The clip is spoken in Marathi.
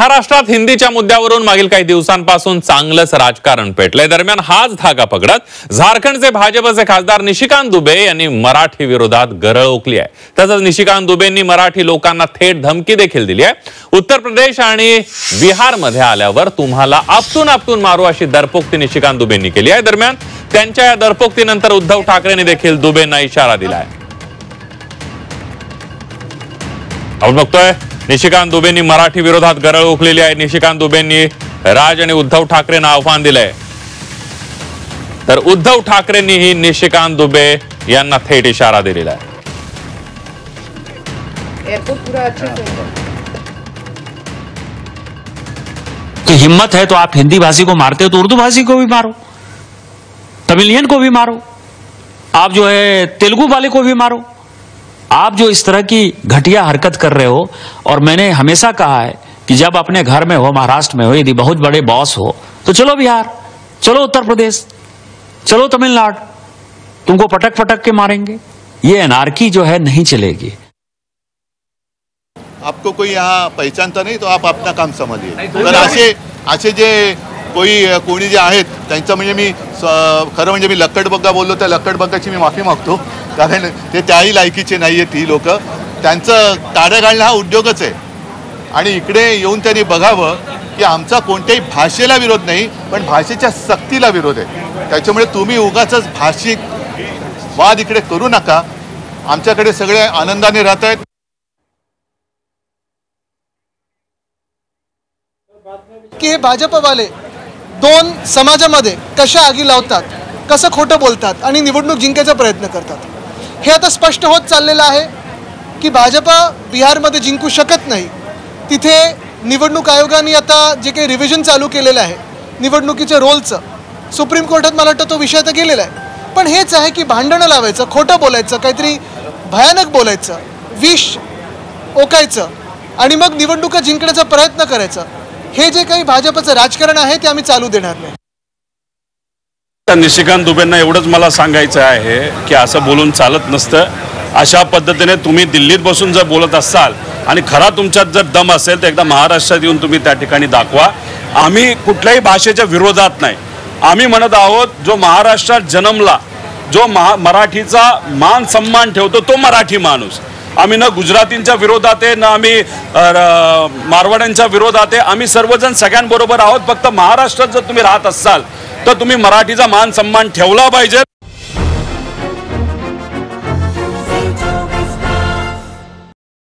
महाराष्ट्रात हिंदीच्या मुद्द्यावरून मागील काही दिवसांपासून चांगलंच राजकारण पेटलंय। दरम्यान हाच धागा पकडत झारखंडचे भाजपचे खासदार निशिकांत दुबे यांनी मराठी विरोधात गरळ ओकली आहे। तसंच निशिकांत दुबेंनी मराठी लोकांना थेट धमकी देखील दिली आहे। उत्तर प्रदेश आणि बिहारमध्ये आल्यावर तुम्हाला आपटून आपटून मारू अशी दरपोक्ती निशिकांत दुबेंनी केली आहे। दरम्यान त्यांच्या या दरपोक्तीनंतर उद्धव ठाकरेंनी देखील दुबेंना इशारा दिलाय। आपण बघतोय निशिकांत दुबेंनी मराठी विरोधात गरळ ओकलेली आहे। निशिकांत दुबेंनी राज आणि उद्धव ठाकरेंना आव्हान दिलंय, तर उद्धव ठाकरेंनीही निशिकांत दुबे यांना थेट इशारा दिलेला आहे। तो हिम्मत है तो आप हिंदी भाषी को मारते हो तो उर्दू भाषी को भी मारो, तमिलियन को भी मारो, आप जो है तेलुगु वाले को भी मारो। आप जो इस तरह की घटिया हरकत कर रहे हो, और मैंने हमेशा कहा है कि जब अपने घर में हो, महाराष्ट्र में हो, यदि बहुत बड़े बॉस हो तो चलो बिहार, चलो उत्तर प्रदेश, चलो तमिलनाडु, तुमको पटक पटक के मारेंगे। ये एनार्की जो है नहीं चलेगी। आपको कोई यहाँ पहचानता नहीं तो आप अपना काम समझिए। तर असे जे कोणी जे आहेत त्यांचं म्हणजे मी खरं म्हणजे मी लक्कडबग्गा बोललो, त्या लक्कडबग्गाची मी माफी मागतो, कारण ते त्याही लायकीचे नाही आहेत ती लोक। त्यांचं ताड्या घालणं हा उद्योगच आहे, आणि इकडे येऊन त्यांनी बघावं की आमचा कोणत्याही भाषेला विरोध नाही, पण भाषेच्या सक्तीला विरोध आहे। त्याच्यामुळे तुम्ही उगाच भाषिक वाद इकडे करू नका। आमच्याकडे सगळे आनंदाने राहत आहेत। की हे भाजपवाले दोन समाजामध्ये कशा आगी लावतात, कसं खोटं बोलतात आणि निवडणूक जिंकायचा प्रयत्न करतात, हे आता स्पष्ट होत चाललेलं आहे की भाजपा बिहारमध्ये जिंकू शकत नाही। तिथे निवडणूक आयोगाने आता जे काही रिव्हिजन चालू केलेलं आहे निवडणुकीच्या रोलचं, सुप्रीम कोर्टात मला वाटतं तो विषय तर गेलेला आहे, पण हेच आहे की भांडणं लावायचं, खोटं बोलायचं, काहीतरी भयानक बोलायचं, विष ओकायचं आणि मग निवडणुका जिंकण्याचा प्रयत्न करायचा। हे जे काही भाजपचं राजकारण आहे ते आम्ही चालू देणार नाही। निशिकांत दुबेंना एवढंच मला सांगायचं आहे की असं बोलून चालत नसतं। अशा पद्धतीने तुम्ही दिल्लीत बसून जर बोलत असाल आणि खरा तुमच्यात जर दम असेल तर एकदा महाराष्ट्रात येऊन तुम्ही त्या ठिकाणी दाखवा। आम्ही कुठल्याही भाषेच्या विरोधात नाही। आम्ही म्हणत आहोत जो महाराष्ट्रात जन्मला, जो मराठीचा मान सन्मान ठेवतो तो मराठी माणूस। आम्ही न गुजरातींच्या विरोधात आहे, न आम्ही मारवाड्यांच्या विरोधात आहे। आम्ही सर्वजण सगळ्यांबरोबर आहोत। फक्त महाराष्ट्रात जर तुम्ही राहत असाल तर तुम्ही मराठीचा मान सन्मान ठेवला पाहिजे।